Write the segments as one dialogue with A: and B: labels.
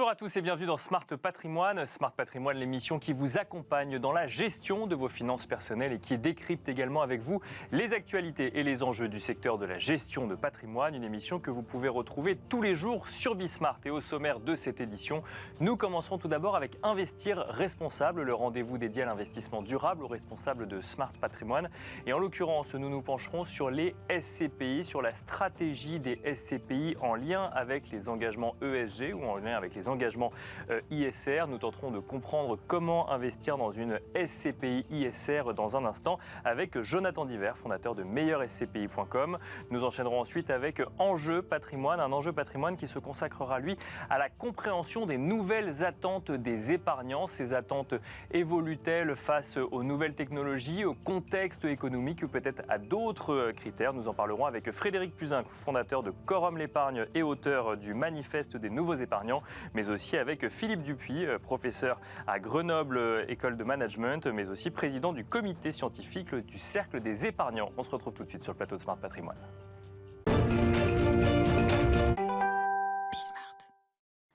A: Bonjour à tous et bienvenue dans Smart Patrimoine. Smart Patrimoine, l'émission qui vous accompagne dans la gestion de vos finances personnelles et qui décrypte également avec vous les actualités et les enjeux du secteur de la gestion de patrimoine. Une émission que vous pouvez retrouver tous les jours sur Bismart. Et au sommaire de cette édition, nous commencerons tout d'abord avec Investir Responsable, le rendez-vous dédié à l'investissement durable aux responsables de Smart Patrimoine. Et en l'occurrence, nous nous pencherons sur les SCPI, sur la stratégie des SCPI en lien avec les engagements ESG ou en lien avec les engagements ISR. Nous tenterons de comprendre comment investir dans une SCPI ISR dans un instant avec Jonathan Diver, fondateur de meilleurscpi.com. Nous enchaînerons ensuite avec Enjeu Patrimoine, un enjeu patrimoine qui se consacrera, lui, à la compréhension des nouvelles attentes des épargnants. Ces attentes évoluent-elles face aux nouvelles technologies, au contexte économique ou peut-être à d'autres critères? Nous en parlerons avec Frédéric Puzin, fondateur de Quorum l'épargne et auteur du Manifeste des nouveaux épargnants, mais aussi avec Philippe Dupuis, professeur à Grenoble École de Management, mais aussi président du comité scientifique du Cercle des épargnants. On se retrouve tout de suite sur le plateau de Smart Patrimoine.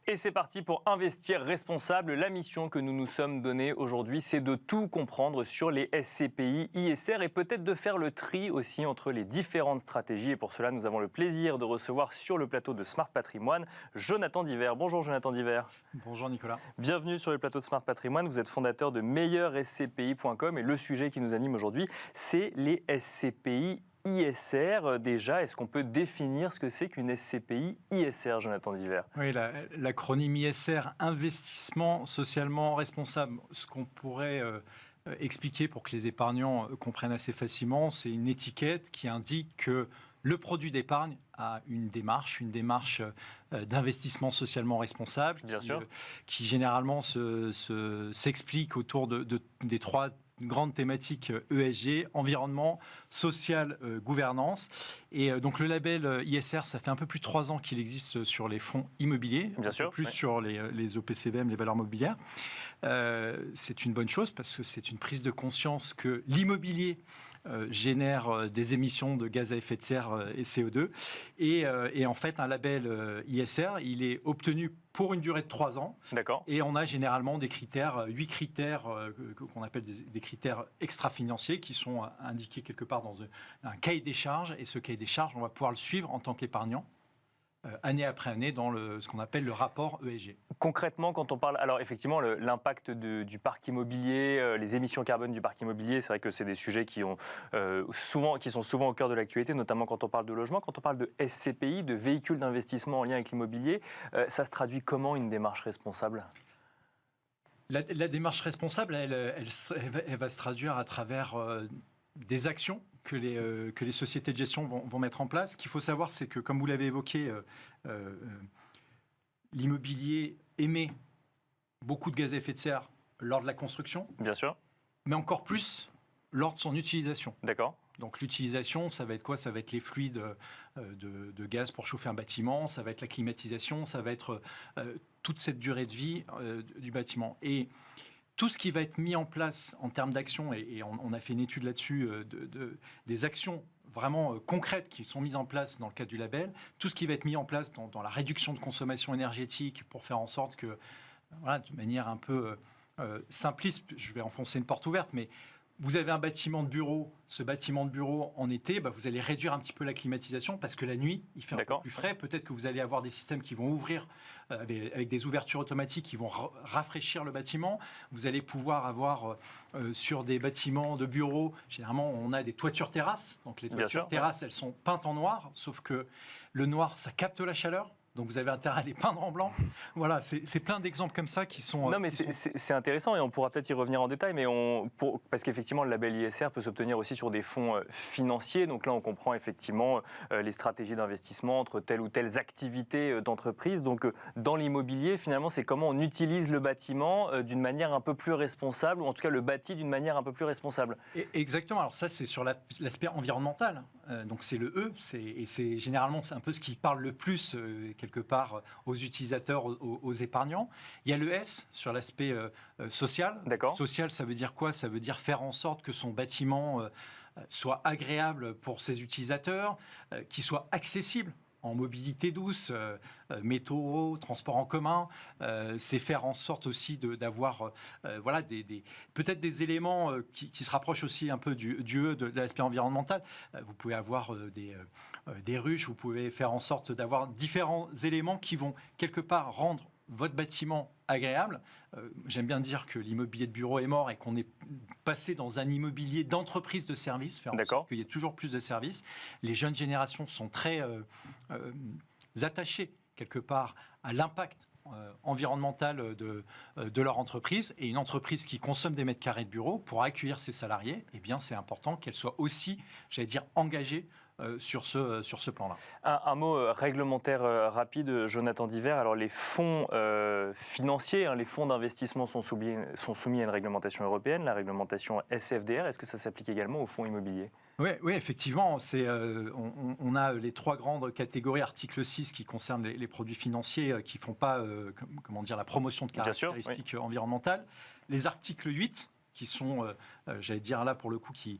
A: Et c'est parti pour Investir Responsable. La mission que nous nous sommes donnée aujourd'hui, c'est de tout comprendre sur les SCPI, ISR et peut-être de faire le tri aussi entre les différentes stratégies. Et pour cela, nous avons le plaisir de recevoir sur le plateau de Smart Patrimoine Jonathan Diver. Bonjour Jonathan Diver.
B: Bonjour Nicolas.
A: Bienvenue sur le plateau de Smart Patrimoine. Vous êtes fondateur de meilleurscpi.com et le sujet qui nous anime aujourd'hui, c'est les SCPI ISR. Déjà, est-ce qu'on peut définir ce que c'est qu'une SCPI ISR, Jonathan Diver?
B: Oui, l'acronyme ISR, investissement socialement responsable. Ce qu'on pourrait expliquer pour que les épargnants comprennent assez facilement, c'est une étiquette qui indique que le produit d'épargne a une démarche d'investissement socialement responsable, qui généralement s'explique autour des trois grande thématique ESG, environnement, social, gouvernance. Et donc le label ISR, ça fait un peu plus de 3 ans qu'il existe sur les fonds immobiliers, sur les OPCVM, les valeurs mobilières. C'est une bonne chose parce que c'est une prise de conscience que l'immobilier génère des émissions de gaz à effet de serre et CO2. Et en fait, un label ISR, il est obtenu pour une durée de 3 ans.
A: D'accord.
B: Et on a généralement des critères, 8 critères qu'on appelle des critères extra-financiers qui sont indiqués quelque part dans un cahier des charges. Et ce cahier des charges, on va pouvoir le suivre en tant qu'épargnant, année après année, dans ce qu'on appelle le rapport ESG.
A: Concrètement, quand on parle, alors effectivement, l'impact du parc immobilier, les émissions carbone du parc immobilier, c'est vrai que c'est des sujets qui sont souvent au cœur de l'actualité, notamment quand on parle de logement. Quand on parle de SCPI, de véhicules d'investissement en lien avec l'immobilier, ça se traduit comment une démarche responsable ?
B: La démarche responsable, elle va se traduire à travers des actions que les sociétés de gestion vont mettre en place. Ce qu'il faut savoir, c'est que, comme vous l'avez évoqué, l'immobilier émet beaucoup de gaz à effet de serre lors de la construction.
A: Bien sûr.
B: Mais encore plus lors de son utilisation.
A: D'accord.
B: Donc l'utilisation, ça va être quoi? Ça va être les fluides de gaz pour chauffer un bâtiment, ça va être la climatisation, ça va être toute cette durée de vie du bâtiment. Et tout ce qui va être mis en place en termes d'actions, et on a fait une étude là-dessus, des actions vraiment concrètes qui sont mises en place dans le cadre du label, tout ce qui va être mis en place dans la réduction de consommation énergétique pour faire en sorte que, voilà, de manière un peu simpliste, je vais enfoncer une porte ouverte, mais vous avez un bâtiment de bureau, ce bâtiment de bureau en été, vous allez réduire un petit peu la climatisation parce que la nuit, il fait un peu plus frais. Peut-être que vous allez avoir des systèmes qui vont ouvrir avec des ouvertures automatiques qui vont rafraîchir le bâtiment. Vous allez pouvoir avoir sur des bâtiments de bureaux, généralement on a des toitures terrasses. Donc les toitures terrasses, elles sont peintes en noir, sauf que le noir, ça capte la chaleur. Donc vous avez intérêt à les peindre en blanc. Voilà, c'est plein d'exemples comme ça qui sont...
A: Non, mais c'est intéressant et on pourra peut-être y revenir en détail, mais parce qu'effectivement, le label ISR peut s'obtenir aussi sur des fonds financiers. Donc là, on comprend effectivement les stratégies d'investissement entre telles ou telles activités d'entreprise. Donc dans l'immobilier, finalement, c'est comment on utilise le bâtiment d'une manière un peu plus responsable, ou en tout cas le bâti d'une manière un peu plus responsable.
B: Exactement. Alors ça, c'est sur l'aspect environnemental. Donc c'est le E, et c'est généralement c'est un peu ce qui parle le plus quelque part aux utilisateurs, aux épargnants. Il y a le S sur l'aspect social.
A: D'accord.
B: Social, ça veut dire quoi? Ça veut dire faire en sorte que son bâtiment soit agréable pour ses utilisateurs, qu'il soit accessible. en mobilité douce, métro, transport en commun. C'est faire en sorte aussi d'avoir voilà, peut-être des éléments qui se rapprochent aussi un peu du E de l'aspect environnemental. Vous pouvez avoir des ruches, vous pouvez faire en sorte d'avoir différents éléments qui vont quelque part rendre votre bâtiment agréable. J'aime bien dire que l'immobilier de bureau est mort et qu'on est passé dans un immobilier d'entreprise de services, faire en sorte qu'il y ait toujours plus de services. Les jeunes générations sont très attachées quelque part à l'impact environnemental de leur entreprise, et une entreprise qui consomme des mètres carrés de bureau pour accueillir ses salariés, eh bien c'est important qu'elle soit aussi, j'allais dire, engagée sur ce plan-là.
A: Un mot réglementaire rapide, Jonathan Diver. Alors les fonds financiers, les fonds d'investissement sont soumis à une réglementation européenne, la réglementation SFDR. Est-ce que ça s'applique également aux fonds immobiliers ?
B: Oui, effectivement. On a les 3 grandes catégories, article 6, qui concernent les produits financiers qui ne font pas la promotion de caractéristiques environnementales. Les articles 8, qui sont, j'allais dire là pour le coup, qui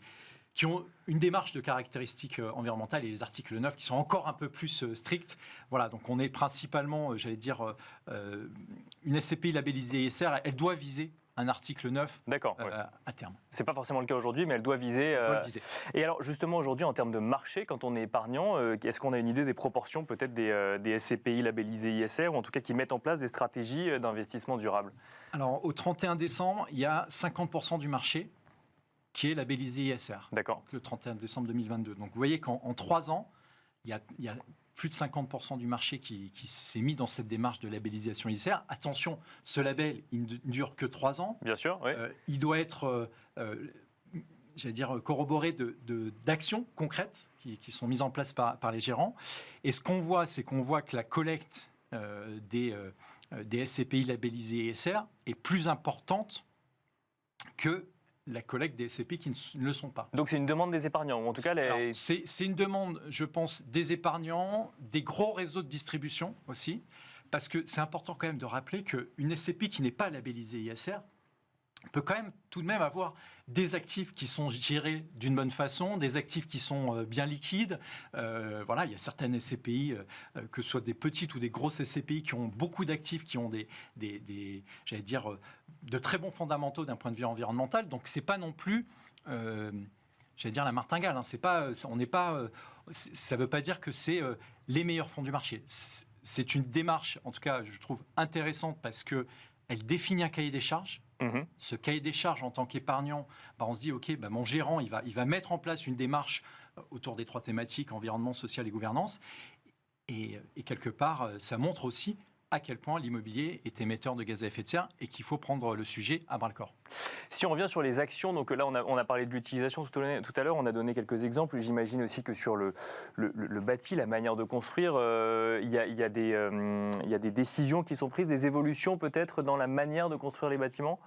B: ont une démarche de caractéristiques environnementales, et les articles 9 qui sont encore un peu plus stricts. Voilà, donc on est principalement, j'allais dire, une SCPI labellisée ISR, elle doit viser un article 9 à terme.
A: Ce n'est pas forcément le cas aujourd'hui, mais elle doit viser. Et alors justement aujourd'hui, en termes de marché, quand on est épargnant, est-ce qu'on a une idée des proportions peut-être des SCPI labellisés ISR, ou en tout cas qui mettent en place des stratégies d'investissement durable ?
B: Alors au 31 décembre, il y a 50% du marché qui est labellisé ISR.
A: D'accord.
B: Le 31 décembre 2022. Donc vous voyez qu'en 3 ans, il y a plus de 50% du marché qui s'est mis dans cette démarche de labellisation ISR. Attention, ce label, il ne dure que 3 ans.
A: Bien sûr, oui.
B: Il doit être, j'allais dire, corroboré d'actions concrètes qui sont mises en place par les gérants. Et ce qu'on voit, c'est que la collecte des SCPI labellisés ISR est plus importante que la collecte des SCPI qui ne le sont pas.
A: Donc c'est une demande des épargnants, ou en tout cas...
B: C'est une demande, je pense, des épargnants, des gros réseaux de distribution aussi, parce que c'est important quand même de rappeler qu'une SCPI qui n'est pas labellisée ISR peut quand même tout de même avoir des actifs qui sont gérés d'une bonne façon, des actifs qui sont bien liquides. Voilà, il y a certaines SCPI, que ce soit des petites ou des grosses SCPI, qui ont beaucoup d'actifs, qui ont j'allais dire, de très bons fondamentaux d'un point de vue environnemental. Donc c'est pas non plus, j'allais dire, la martingale. Hein. Ça veut pas dire que c'est les meilleurs fonds du marché. C'est une démarche, en tout cas, je trouve intéressante, parce que elle définit un cahier des charges. Ce cahier des charges, en tant qu'épargnant, on se dit, OK, mon gérant, il va mettre en place une démarche autour des 3 thématiques, environnement, social et gouvernance. Et quelque part, ça montre aussi à quel point l'immobilier est émetteur de gaz à effet de serre et qu'il faut prendre le sujet à bras-le-corps.
A: Si on revient sur les actions, donc là on a parlé de l'utilisation tout à l'heure, on a donné quelques exemples. J'imagine aussi que sur le bâti, la manière de construire, il y a des décisions qui sont prises, des évolutions peut-être dans la manière de construire les bâtiments ?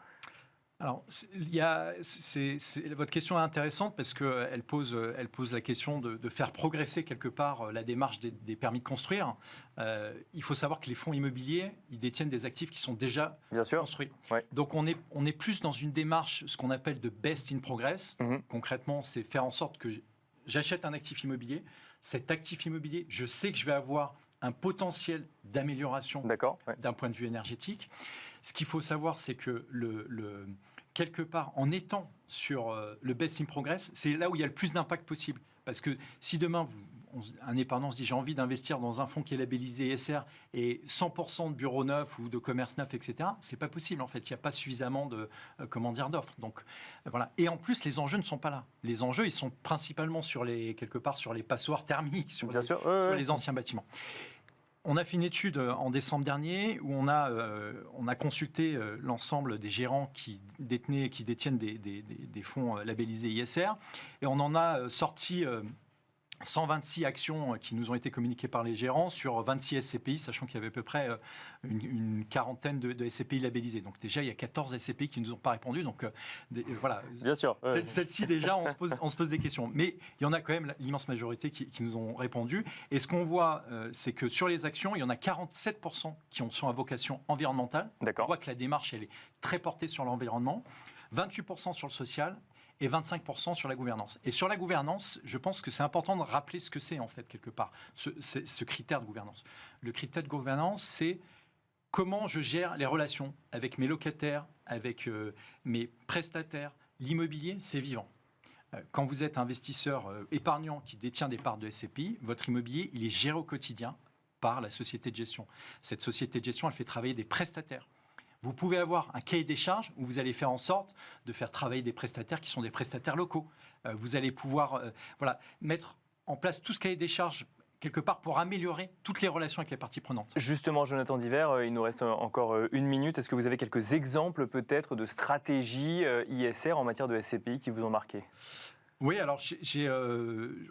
B: Alors, votre question est intéressante parce qu'elle pose la question de faire progresser quelque part la démarche des permis de construire. Il faut savoir que les fonds immobiliers, ils détiennent des actifs qui sont déjà construits.
A: Ouais.
B: Donc, on est plus dans une démarche, ce qu'on appelle de best in progress. Concrètement, c'est faire en sorte que j'achète un actif immobilier. Cet actif immobilier, je sais que je vais avoir un potentiel d'amélioration d'un point de vue énergétique. Ce qu'il faut savoir, c'est que quelque part, en étant sur le best in progress, c'est là où il y a le plus d'impact possible. Parce que si demain, un épargnant se dit j'ai envie d'investir dans un fonds qui est labellisé ISR et 100% de bureaux neufs ou de commerce neuf, etc., c'est pas possible en fait. Il n'y a pas suffisamment d'offres. Donc voilà. Et en plus, les enjeux ne sont pas là. Les enjeux, ils sont principalement sur les passoires thermiques, sur les anciens bâtiments. On a fait une étude en décembre dernier où on a consulté l'ensemble des gérants qui détiennent des fonds labellisés ISR, et on en a sorti 126 actions qui nous ont été communiquées par les gérants sur 26 SCPI, sachant qu'il y avait à peu près une quarantaine de SCPI labellisés. Donc déjà, il y a 14 SCPI qui ne nous ont pas répondu. Donc voilà.
A: Bien sûr.
B: Celle-ci, déjà, on se pose des questions. Mais il y en a quand même l'immense majorité qui nous ont répondu. Et ce qu'on voit, c'est que sur les actions, il y en a 47% qui sont à vocation environnementale.
A: D'accord.
B: On voit que la démarche, elle est très portée sur l'environnement. 28% sur le social et 25% sur la gouvernance. Et sur la gouvernance, je pense que c'est important de rappeler ce que c'est en fait quelque part, ce critère de gouvernance. Le critère de gouvernance, c'est comment je gère les relations avec mes locataires, avec mes prestataires. L'immobilier, c'est vivant. Quand vous êtes investisseur épargnant qui détient des parts de SCPI, votre immobilier, il est géré au quotidien par la société de gestion. Cette société de gestion, elle fait travailler des prestataires. Vous pouvez avoir un cahier des charges où vous allez faire en sorte de faire travailler des prestataires qui sont des prestataires locaux. Vous allez pouvoir mettre en place tout ce cahier des charges quelque part pour améliorer toutes les relations avec les parties prenantes.
A: Justement, Jonathan Diver, il nous reste encore 1 minute. Est-ce que vous avez quelques exemples peut-être de stratégies ISR en matière de SCPI qui vous ont marqué ?
B: Oui, alors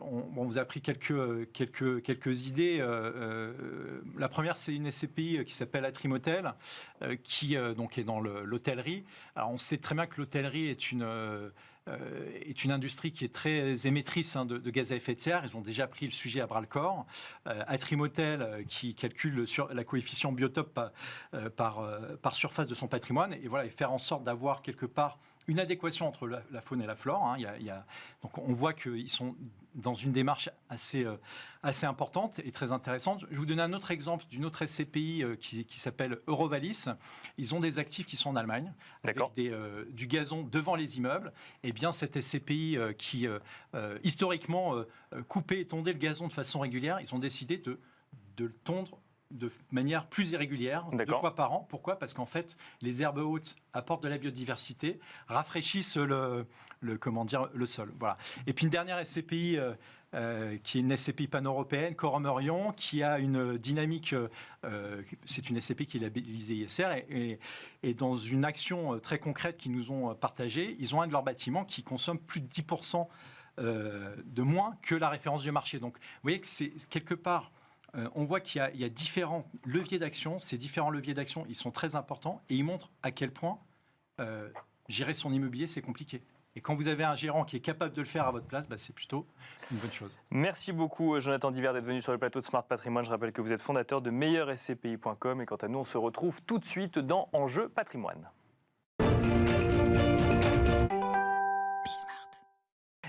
B: on vous a pris quelques idées. La première, c'est une SCPI qui s'appelle Atrimotel, qui donc est dans l'hôtellerie. Alors on sait très bien que l'hôtellerie est une industrie qui est très émettrice de gaz à effet de serre. Ils ont déjà pris le sujet à bras-le-corps. Atrimotel, qui calcule la coefficient biotope par surface de son patrimoine, et faire en sorte d'avoir quelque part une adéquation entre la faune et la flore. Donc on voit qu'ils sont dans une démarche assez importante et très intéressante. Je vais vous donner un autre exemple d'une autre SCPI qui s'appelle Eurovalis. Ils ont des actifs qui sont en Allemagne, avec du gazon devant les immeubles. Et bien cette SCPI qui historiquement coupait et tondait le gazon de façon régulière, ils ont décidé de le tondre de manière plus irrégulière, 2 fois par an. Pourquoi ? Parce qu'en fait, les herbes hautes apportent de la biodiversité, rafraîchissent le sol. Voilà. Et puis une dernière SCPI, qui est une SCPI pan-européenne, Corum Orion, qui a une dynamique, c'est une SCPI qui est labellisée ISR, et dans une action très concrète qu'ils nous ont partagée, ils ont un de leurs bâtiments qui consomme plus de 10% de moins que la référence du marché. Donc, vous voyez que c'est quelque part... on voit qu'il y a différents leviers d'action. Ces différents leviers d'action, ils sont très importants et ils montrent à quel point gérer son immobilier, c'est compliqué. Et quand vous avez un gérant qui est capable de le faire à votre place, c'est plutôt une bonne chose.
A: Merci beaucoup, Jonathan Diver, d'être venu sur le plateau de Smart Patrimoine. Je rappelle que vous êtes fondateur de meilleurscpi.com. Et quant à nous, on se retrouve tout de suite dans Enjeu Patrimoine.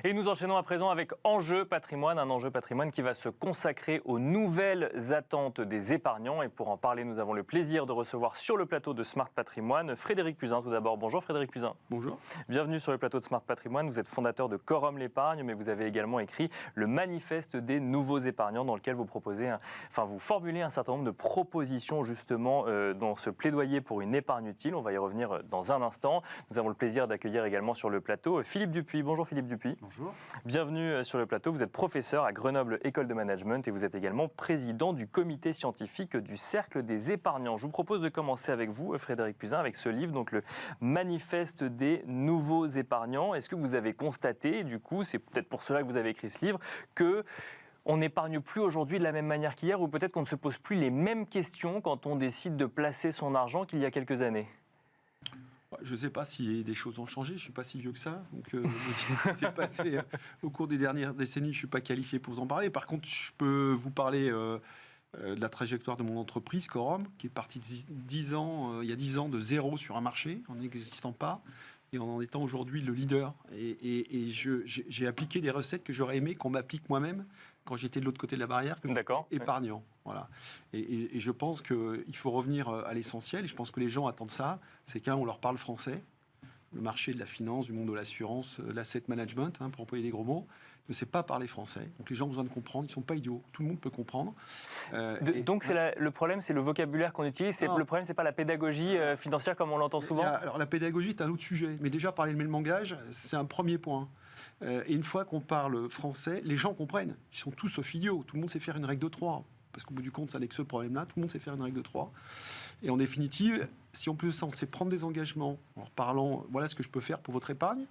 A: Et nous enchaînons à présent avec Enjeu Patrimoine, un enjeu patrimoine qui va se consacrer aux nouvelles attentes des épargnants. Et pour en parler, nous avons le plaisir de recevoir sur le plateau de Smart Patrimoine Frédéric Puzin. Tout d'abord, bonjour Frédéric Puzin.
C: Bonjour.
A: Bienvenue sur le plateau de Smart Patrimoine. Vous êtes fondateur de Corum l'Épargne, mais vous avez également écrit le manifeste des nouveaux épargnants dans lequel vous vous formulez un certain nombre de propositions justement dans ce plaidoyer pour une épargne utile. On va y revenir dans un instant. Nous avons le plaisir d'accueillir également sur le plateau Philippe Dupuis. Bonjour Philippe Dupuis.
C: Bonjour.
A: Bienvenue sur le plateau. Vous êtes professeur à Grenoble École de Management et vous êtes également président du comité scientifique du Cercle des épargnants. Je vous propose de commencer avec vous, Frédéric Puzin, avec ce livre, donc le manifeste des nouveaux épargnants. Est-ce que vous avez constaté, du coup, c'est peut-être pour cela que vous avez écrit ce livre, que on n'épargne plus aujourd'hui de la même manière qu'hier, ou peut-être qu'on ne se pose plus les mêmes questions quand on décide de placer son argent qu'il y a quelques années ?
C: Je ne sais pas si des choses ont changé, je ne suis pas si vieux que ça. Donc, ce qui s'est passé au cours des dernières décennies, je ne suis pas qualifié pour vous en parler. Par contre, je peux vous parler de la trajectoire de mon entreprise, Corum, qui est partie de il y a 10 ans de zéro sur un marché, en n'existant pas, et en étant aujourd'hui le leader. Et j'ai appliqué des recettes que j'aurais aimé qu'on m'applique moi-même quand j'étais de l'autre côté de la barrière, que j'étais épargnant. Voilà. Et je pense qu'il faut revenir à l'essentiel, et je pense que les gens attendent ça, c'est on leur parle français, le marché de la finance, du monde de l'assurance, l'asset management, pour employer des gros mots, ne sait pas parler français. Donc les gens ont besoin de comprendre, ils ne sont pas idiots, tout le monde peut comprendre.
A: Donc le problème, c'est le vocabulaire qu'on utilise, le problème, ce n'est pas la pédagogie financière comme on l'entend souvent.
C: Alors la pédagogie est un autre sujet, mais déjà parler le même langage, c'est un premier point. Et une fois qu'on parle français, les gens comprennent, ils sont tous sauf idiots, tout le monde sait faire une règle de 3. Parce qu'au bout du compte, ça n'est que ce problème-là. Tout le monde sait faire une règle de 3. Et en définitive, si on peut censé prendre des engagements en parlant, voilà ce que je peux faire pour votre épargne,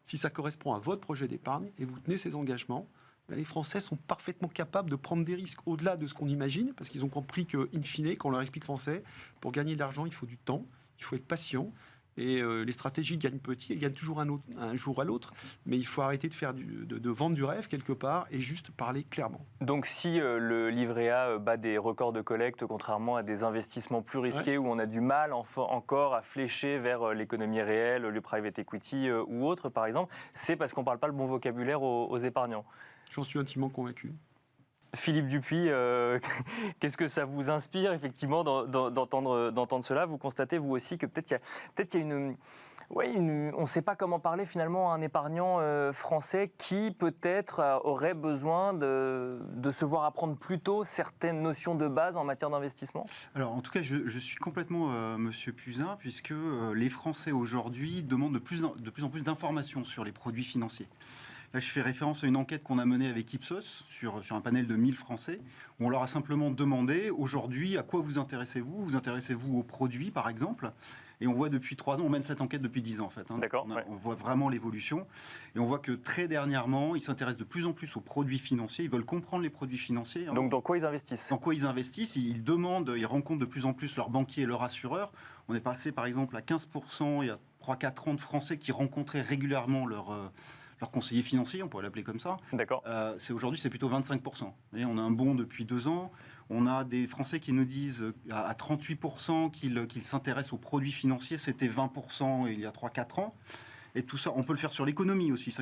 C: si ça correspond à votre projet d'épargne et vous tenez ces engagements, les Français sont parfaitement capables de prendre des risques au-delà de ce qu'on imagine, parce qu'ils ont compris qu'in fine, quand on leur explique français, pour gagner de l'argent, il faut du temps, il faut être patient, Et les stratégies gagnent petit, elles gagnent toujours un jour à l'autre, mais il faut arrêter de faire de vendre du rêve quelque part et juste parler clairement.
A: Donc si le livret A bat des records de collecte, contrairement à des investissements plus risqués où on a du mal encore à flécher vers l'économie réelle, le private equity ou autre par exemple, c'est parce qu'on ne parle pas le bon vocabulaire aux épargnants.
C: J'en suis intimement convaincu.
A: Philippe Dupuis, qu'est-ce que ça vous inspire effectivement d'entendre cela? Vous constatez vous aussi que peut-être qu'il y a une... Oui, on ne sait pas comment parler finalement à un épargnant français qui peut-être aurait besoin de se voir apprendre plus tôt certaines notions de base en matière d'investissement?
D: Alors en tout cas, je suis complètement Monsieur Puzin, puisque les Français aujourd'hui demandent de plus en plus d'informations sur les produits financiers. Là, je fais référence à une enquête qu'on a menée avec Ipsos sur un panel de 1000 Français, où on leur a simplement demandé, aujourd'hui, à quoi vous intéressez-vous? Vous intéressez-vous aux produits, par exemple? Et on voit depuis 3 ans, on mène cette enquête depuis 10 ans en fait.
A: D'accord,
D: on voit vraiment l'évolution. Et on voit que très dernièrement, ils s'intéressent de plus en plus aux produits financiers. Ils veulent comprendre les produits financiers.
A: Donc dans quoi ils investissent?
D: Dans quoi ils investissent. Ils demandent, ils rencontrent de plus en plus leurs banquiers et leurs assureurs. On est passé par exemple à 15% il y a 3-4 ans de Français qui rencontraient régulièrement leur conseiller financier, on pourrait l'appeler comme ça.
A: D'accord.
D: Aujourd'hui, c'est plutôt 25%. Et on a un bond depuis 2 ans. On a des Français qui nous disent à 38% qu'ils s'intéressent aux produits financiers. C'était 20% il y a 3-4 ans. Et tout ça, on peut le faire sur l'économie aussi.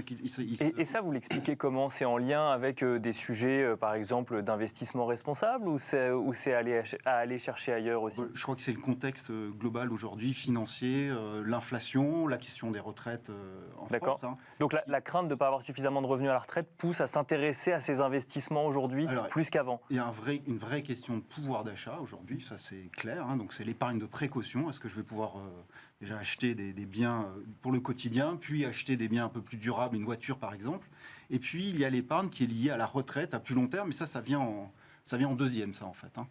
A: Et ça, vous l'expliquez comment? C'est en lien avec des sujets, par exemple, d'investissement responsable ou c'est à aller chercher ailleurs aussi?
D: Je crois que c'est le contexte global aujourd'hui, financier, l'inflation, la question des retraites en France. Hein.
A: Donc la crainte de ne pas avoir suffisamment de revenus à la retraite pousse à s'intéresser à ces investissements aujourd'hui plus qu'avant?
D: Il y a une vraie question de pouvoir d'achat aujourd'hui, ça c'est clair. Hein. Donc c'est l'épargne de précaution. Est-ce que je vais pouvoir... déjà acheter des biens pour le quotidien, puis acheter des biens un peu plus durables, une voiture par exemple. Et puis il y a l'épargne qui est liée à la retraite à plus long terme, mais ça vient en deuxième, ça en fait. Hein.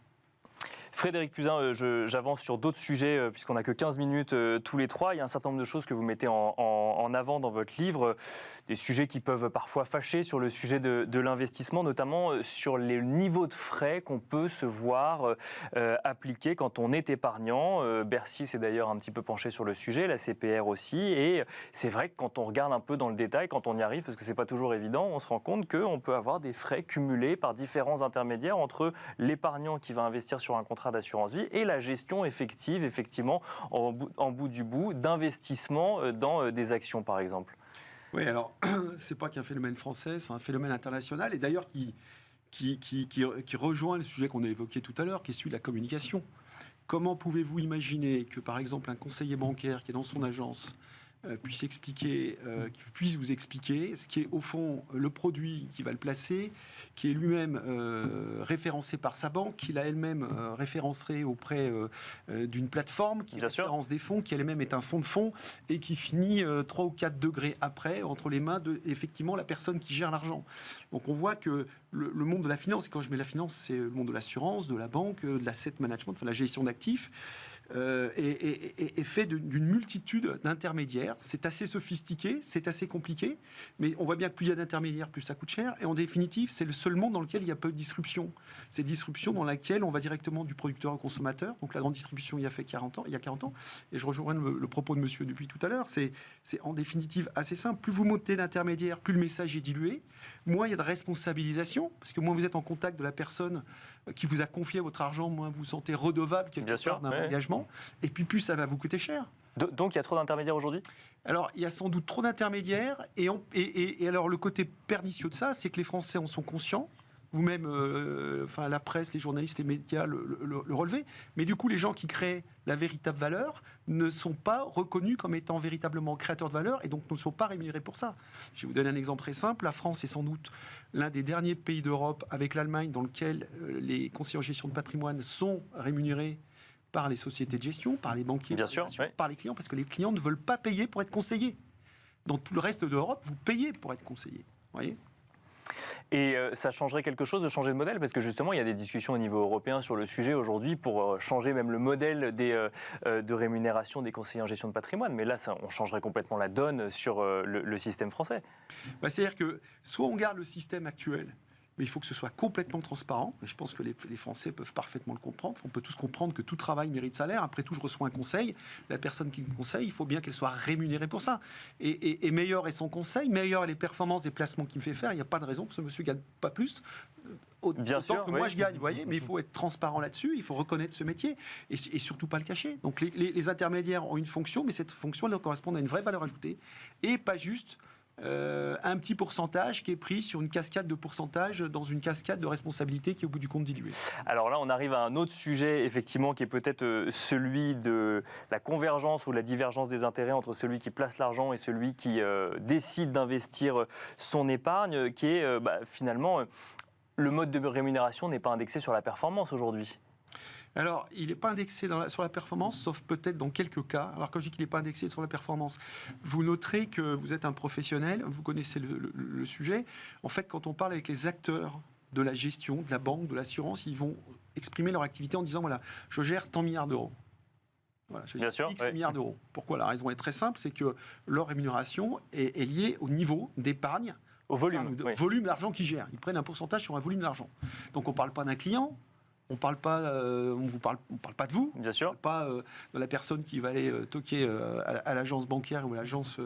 A: Frédéric Puzin, j'avance sur d'autres sujets puisqu'on n'a que 15 minutes tous les trois. Il y a un certain nombre de choses que vous mettez en avant dans votre livre, des sujets qui peuvent parfois fâcher sur le sujet de l'investissement, notamment sur les niveaux de frais qu'on peut se voir appliquer quand on est épargnant. Bercy s'est d'ailleurs un petit peu penché sur le sujet, la CPR aussi, et c'est vrai que quand on regarde un peu dans le détail, quand on y arrive, parce que c'est pas toujours évident, on se rend compte qu'on peut avoir des frais cumulés par différents intermédiaires entre l'épargnant qui va investir sur un contrat d'assurance vie et la gestion effective, effectivement, en bout du bout, d'investissement dans des actions, par exemple.
C: Oui, alors, c'est pas qu'un phénomène français, c'est un phénomène international, et d'ailleurs qui rejoint le sujet qu'on a évoqué tout à l'heure, qui est celui de la communication. Comment pouvez-vous imaginer que, par exemple, un conseiller bancaire qui est dans son agence puisse vous expliquer ce qui est au fond le produit qui va le placer, qui est lui-même référencé par sa banque, qu'il a elle-même référencerait auprès d'une plateforme qui référence des fonds, qui elle-même est un fonds de fonds et qui finit 3 ou 4 degrés après entre les mains de effectivement la personne qui gère l'argent. Donc on voit que le monde de la finance, et quand je mets la finance, c'est le monde de l'assurance, de la banque, de l'asset management, enfin la gestion d'actifs, est fait d'une multitude d'intermédiaires. C'est assez sophistiqué, c'est assez compliqué, mais on voit bien que plus il y a d'intermédiaires, plus ça coûte cher. Et en définitive, c'est le seul monde dans lequel il y a peu de disruption. C'est disruption dans laquelle on va directement du producteur au consommateur. Donc la grande distribution, il y a 40 ans. Et je rejoins le propos de Monsieur Dupuis tout à l'heure. C'est en définitive assez simple. Plus vous montez d'intermédiaires, plus le message est dilué. Moins il y a de responsabilisation, parce que moins vous êtes en contact de la personne qui vous a confié votre argent, moins vous vous sentez redevable quelque part d'un engagement. Et puis plus ça va vous coûter cher.
A: Donc il y a trop d'intermédiaires aujourd'hui ?
C: Alors il y a sans doute trop d'intermédiaires. Et alors le côté pernicieux de ça, c'est que les Français en sont conscients. Vous-même, la presse, les journalistes, les médias le relevaient. Mais du coup, les gens qui créent la véritable valeur ne sont pas reconnus comme étant véritablement créateurs de valeur et donc ne sont pas rémunérés pour ça. Je vais vous donner un exemple très simple. La France est sans doute l'un des derniers pays d'Europe avec l'Allemagne dans lequel les conseillers en gestion de patrimoine sont rémunérés par les sociétés de gestion, par les banquiers, par les clients, parce que les clients ne veulent pas payer pour être conseillés. Dans tout le reste de l'Europe, vous payez pour être conseillé. Vous voyez ?
A: Et ça changerait quelque chose de changer de modèle? Parce que justement, il y a des discussions au niveau européen sur le sujet aujourd'hui pour changer même le modèle de rémunération des conseillers en gestion de patrimoine. Mais là, on changerait complètement la donne sur le système français.
C: C'est-à-dire que soit on garde le système actuel, mais il faut que ce soit complètement transparent. Et je pense que les Français peuvent parfaitement le comprendre. On peut tous comprendre que tout travail mérite salaire. Après tout, je reçois un conseil. La personne qui me conseille, il faut bien qu'elle soit rémunérée pour ça. Et meilleur est son conseil, meilleure est les performances des placements qu'il me fait faire. Il n'y a pas de raison que ce monsieur ne gagne pas plus.
A: Bien
C: autant
A: sûr,
C: que
A: oui.
C: moi je gagne, vous voyez, mais il faut être transparent là-dessus, il faut reconnaître ce métier et surtout pas le cacher. Donc les intermédiaires ont une fonction, mais cette fonction elle doit correspondre à une vraie valeur ajoutée et pas juste un petit pourcentage qui est pris sur une cascade de pourcentage dans une cascade de responsabilité qui est au bout du compte diluée.
A: Alors là, on arrive à un autre sujet, effectivement, qui est peut-être celui de la convergence ou la divergence des intérêts entre celui qui place l'argent et celui qui décide d'investir son épargne, qui est finalement, le mode de rémunération n'est pas indexé sur la performance aujourd'hui.
C: Alors, il n'est pas indexé sur la performance, sauf peut-être dans quelques cas. Alors, quand je dis qu'il n'est pas indexé sur la performance, vous noterez que vous êtes un professionnel, vous connaissez le sujet. En fait, quand on parle avec les acteurs de la gestion, de la banque, de l'assurance, ils vont exprimer leur activité en disant, voilà, je gère tant milliards d'euros. Voilà, je gère X milliards d'euros. Pourquoi ? La raison est très simple, c'est que leur rémunération est liée au niveau d'épargne,
A: au volume,
C: volume d'argent qu'ils gèrent. Ils prennent un pourcentage sur un volume d'argent. Donc, on ne parle pas d'un client. On ne parle pas de vous.
A: Bien sûr.
C: On ne parle pas de la personne qui va aller toquer à l'agence bancaire ou à l'agence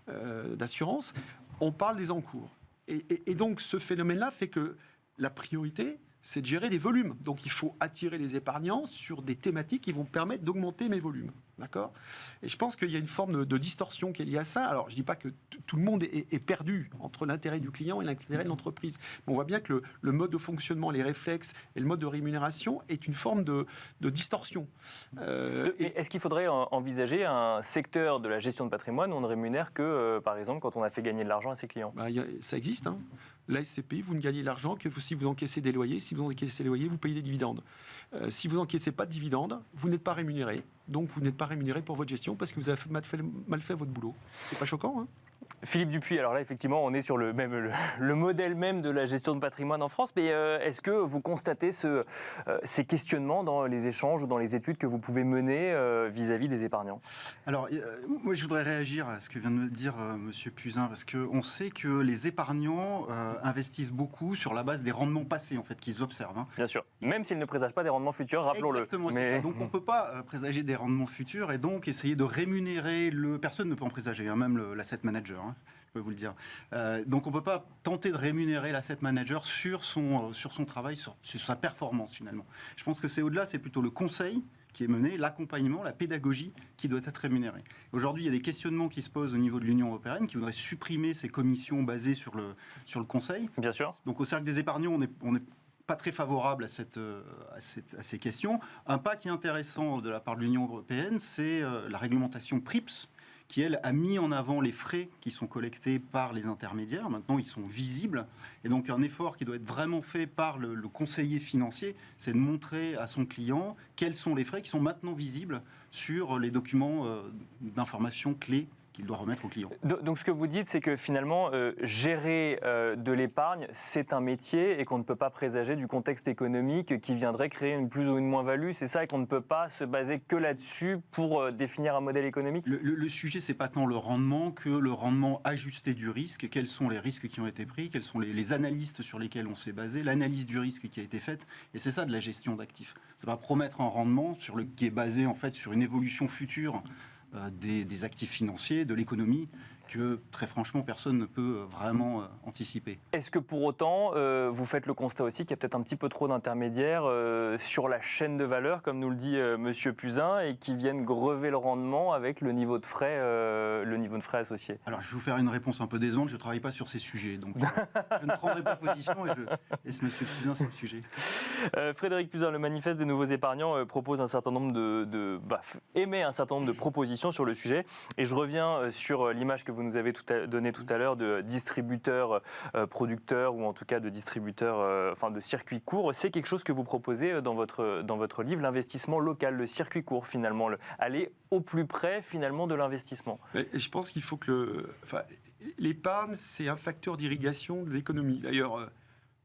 C: d'assurance. On parle des encours. Et donc, ce phénomène-là fait que la priorité, c'est de gérer des volumes. Donc, il faut attirer les épargnants sur des thématiques qui vont permettre d'augmenter mes volumes. D'accord ? Et je pense qu'il y a une forme de distorsion qui est liée à ça. Alors, je ne dis pas que tout le monde est perdu entre l'intérêt du client et l'intérêt de l'entreprise. Mais on voit bien que le mode de fonctionnement, les réflexes et le mode de rémunération est une forme de distorsion.
A: Est-ce qu'il faudrait envisager un secteur de la gestion de patrimoine où on ne rémunère que, par exemple, quand on a fait gagner de l'argent à ses clients ?
C: Ça existe. La SCPI, vous ne gagnez de l'argent que si vous encaissez des loyers. Si vous encaissez des loyers, vous payez des dividendes. Si vous n'encaissez pas de dividendes, vous n'êtes pas rémunéré. Donc, vous n'êtes pas rémunéré pour votre gestion parce que vous avez mal fait votre boulot. C'est pas choquant, hein ?
A: Philippe Dupuis, alors là, effectivement, on est sur le modèle même de la gestion de patrimoine en France, mais est-ce que vous constatez ces questionnements dans les échanges ou dans les études que vous pouvez mener vis-à-vis des épargnants ?
D: Alors, moi, je voudrais réagir à ce que vient de me dire M. Puzin, parce qu'on sait que les épargnants investissent beaucoup sur la base des rendements passés, en fait, qu'ils observent. Hein.
A: Bien sûr, même s'ils ne présagent pas des rendements futurs, rappelons-le.
D: Exactement, c'est ça. Donc, on ne peut pas présager des rendements futurs et donc essayer de rémunérer Personne ne peut en présager, hein, même l'asset manager. Hein, je peux vous le dire. Donc on ne peut pas tenter de rémunérer l'asset manager sur son travail, sur sa performance finalement. Je pense que c'est au-delà, c'est plutôt le conseil qui est mené, l'accompagnement, la pédagogie qui doit être rémunérée. Aujourd'hui, il y a des questionnements qui se posent au niveau de l'Union européenne qui voudraient supprimer ces commissions basées sur le conseil.
A: Bien sûr.
D: Donc au Cercle des épargnants, on n'est pas très favorable à ces questions. Un pas qui est intéressant de la part de l'Union européenne, c'est la réglementation PRIPS, qui, elle, a mis en avant les frais qui sont collectés par les intermédiaires. Maintenant, ils sont visibles. Et donc, un effort qui doit être vraiment fait par le conseiller financier, c'est de montrer à son client quels sont les frais qui sont maintenant visibles sur les documents d'information clés qu'il doit remettre au client.
A: Donc ce que vous dites, c'est que finalement, gérer de l'épargne, c'est un métier et qu'on ne peut pas présager du contexte économique qui viendrait créer une plus ou une moins-value. C'est ça, et qu'on ne peut pas se baser que là-dessus pour définir un modèle économique ?
D: Le sujet, c'est pas tant le rendement que le rendement ajusté du risque. Quels sont les risques qui ont été pris ? Quels sont les analystes sur lesquels on s'est basé ? L'analyse du risque qui a été faite. Et c'est ça de la gestion d'actifs. C'est pas promettre un rendement qui est basé en fait sur une évolution future des actifs financiers, de l'économie, que très franchement personne ne peut vraiment anticiper.
A: Est-ce que pour autant, vous faites le constat aussi qu'il y a peut-être un petit peu trop d'intermédiaires sur la chaîne de valeur, comme nous le dit Monsieur Puzin, et qui viennent grever le rendement avec le niveau de frais associé ?
D: Alors je vais vous faire une réponse un peu décevante, je ne travaille pas sur ces sujets, donc je ne prendrai pas position et je laisse Monsieur Puzin sur le sujet.
A: Frédéric Puzin, le manifeste des nouveaux épargnants propose un certain nombre émet un certain nombre de propositions sur le sujet, et je reviens sur l'image que vous nous avez donné tout à l'heure de distributeurs, producteurs, ou en tout cas de distributeurs, de circuits courts. C'est quelque chose que vous proposez dans votre livre, l'investissement local, le circuit court finalement, aller au plus près finalement de l'investissement.
C: Et je pense qu'il faut que l'épargne, c'est un facteur d'irrigation de l'économie. D'ailleurs,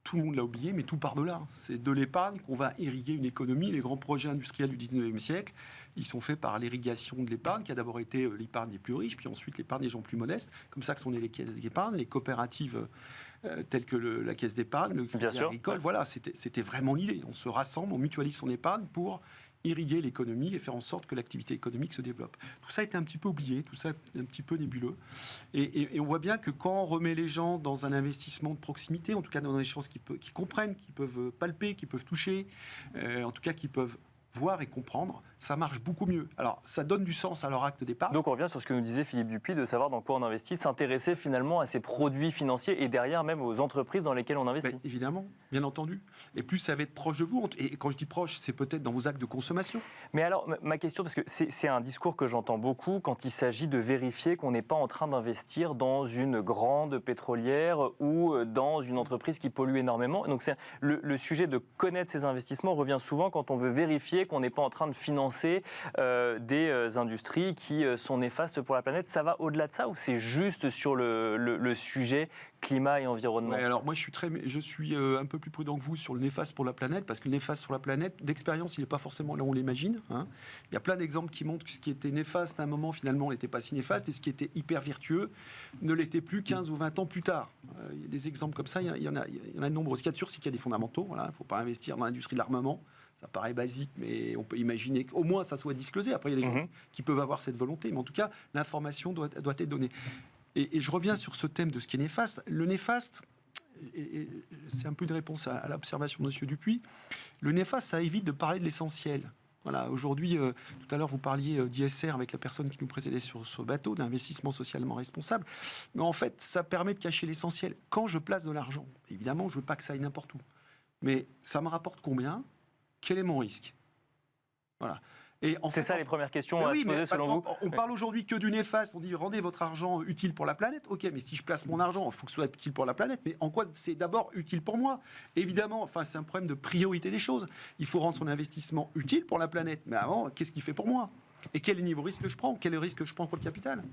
C: tout le monde l'a oublié, mais tout part de là. C'est de l'épargne qu'on va irriguer une économie. Les grands projets industriels du 19e siècle, ils sont faits par l'irrigation de l'épargne, qui a d'abord été l'épargne des plus riches, puis ensuite l'épargne des gens plus modestes. Comme ça que sont nées les caisses d'épargne, les coopératives tels que la caisse d'épargne, le
A: Bien
C: crédit
A: sûr.
C: agricole. Voilà, c'était vraiment l'idée. On se rassemble, on mutualise son épargne pour irriguer l'économie et faire en sorte que l'activité économique se développe. Tout ça était un petit peu oublié, tout ça un petit peu nébuleux. Et on voit bien que quand on remet les gens dans un investissement de proximité, en tout cas dans des choses qu'ils comprennent, qu'ils peuvent palper, qu'ils peuvent toucher, en tout cas qu'ils peuvent voir et comprendre, ça marche beaucoup mieux. Alors, ça donne du sens à leur acte d'épargne.
A: Donc on revient sur ce que nous disait Philippe Dupuis, de savoir dans quoi on investit, s'intéresser finalement à ces produits financiers et derrière même aux entreprises dans lesquelles on investit.
C: Ben, évidemment, bien entendu. Et plus ça va être proche de vous, et quand je dis proche, c'est peut-être dans vos actes de consommation.
A: Mais alors, ma question, parce que c'est un discours que j'entends beaucoup quand il s'agit de vérifier qu'on n'est pas en train d'investir dans une grande pétrolière ou dans une entreprise qui pollue énormément. Donc le sujet de connaître ces investissements revient souvent quand on veut vérifier qu'on n'est pas en train de financer des industries qui sont néfastes pour la planète. Ça va au-delà de ça ou c'est juste sur le sujet climat et environnement?
C: Ouais, alors moi je suis un peu plus prudent que vous sur le néfaste pour la planète, parce que le néfaste pour la planète, d'expérience, il n'est pas forcément là où on l'imagine. Hein. Il y a plein d'exemples qui montrent que ce qui était néfaste à un moment, finalement, n'était pas si néfaste, et ce qui était hyper vertueux ne l'était plus 15 ou 20 ans plus tard. Il y a des exemples comme ça, il y en a de nombreux. Ce qu'il y a de sûr, c'est qu'il y a des fondamentaux. Voilà, il ne faut pas investir dans l'industrie de l'armement. Ça paraît basique, mais on peut imaginer qu'au moins ça soit disclosé. Après, il y a des gens qui peuvent avoir cette volonté, mais en tout cas, l'information doit être donnée. Et je reviens sur ce thème de ce qui est néfaste. Le néfaste, et c'est un peu une réponse à l'observation de M. Dupuis, le néfaste, ça évite de parler de l'essentiel. Voilà, aujourd'hui, tout à l'heure, vous parliez d'ISR avec la personne qui nous précédait sur ce bateau, d'investissement socialement responsable. Mais en fait, ça permet de cacher l'essentiel. Quand je place de l'argent, évidemment, je ne veux pas que ça aille n'importe où. Mais ça me rapporte combien? Quel est mon risque? Voilà.
A: C'est ça les premières questions à se poser selon vous?
C: On parle aujourd'hui que du néfaste, on dit rendez votre argent utile pour la planète. Ok, mais si je place mon argent, il faut que ce soit utile pour la planète, mais en quoi c'est d'abord utile pour moi? Évidemment, enfin, c'est un problème de priorité des choses. Il faut rendre son investissement utile pour la planète, mais avant, qu'est-ce qu'il fait pour moi? Et quel niveau risque je prends? Quel est le risque que je prends pour le capital?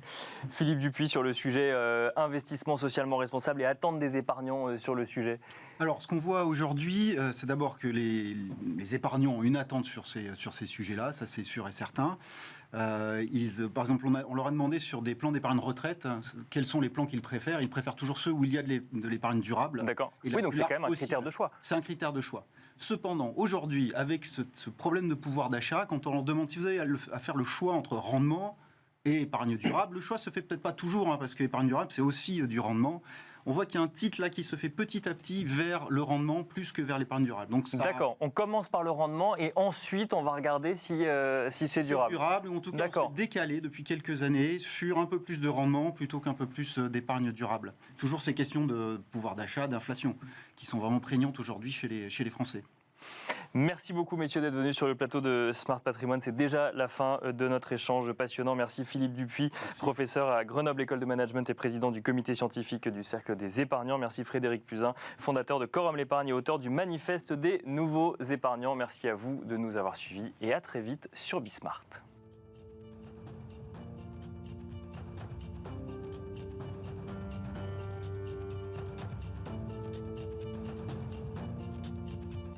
A: Philippe Dupuis sur le sujet investissement socialement responsable et attente des épargnants sur le sujet.
D: Alors, ce qu'on voit aujourd'hui, c'est d'abord que les épargnants ont une attente sur ces sujets-là, ça c'est sûr et certain. Par exemple, on leur a demandé sur des plans d'épargne retraite, quels sont les plans qu'ils préfèrent. Ils préfèrent toujours ceux où il y a de l'épargne durable.
A: D'accord. Oui, donc c'est quand même un critère de choix.
D: C'est un critère de choix. Cependant, aujourd'hui, avec ce problème de pouvoir d'achat, quand on leur demande si vous avez à faire le choix entre rendement et épargne durable, le choix se fait peut-être pas toujours, hein, parce que l'épargne durable, c'est aussi du rendement. On voit qu'il y a un titre là qui se fait petit à petit vers le rendement plus que vers l'épargne durable. Donc
A: d'accord, on commence par le rendement et ensuite on va regarder si c'est durable.
D: C'est durable, ou en tout cas on s'est décalé depuis quelques années sur un peu plus de rendement plutôt qu'un peu plus d'épargne durable. Toujours ces questions de pouvoir d'achat, d'inflation, qui sont vraiment prégnantes aujourd'hui chez les Français.
A: Merci beaucoup, messieurs, d'être venus sur le plateau de Smart Patrimoine. C'est déjà la fin de notre échange passionnant. Merci Philippe Dupuis, professeur à Grenoble École de Management et président du comité scientifique du Cercle des épargnants. Merci Frédéric Puzin, fondateur de Quorum l'épargne et auteur du Manifeste des nouveaux épargnants. Merci à vous de nous avoir suivis et à très vite sur Bismart.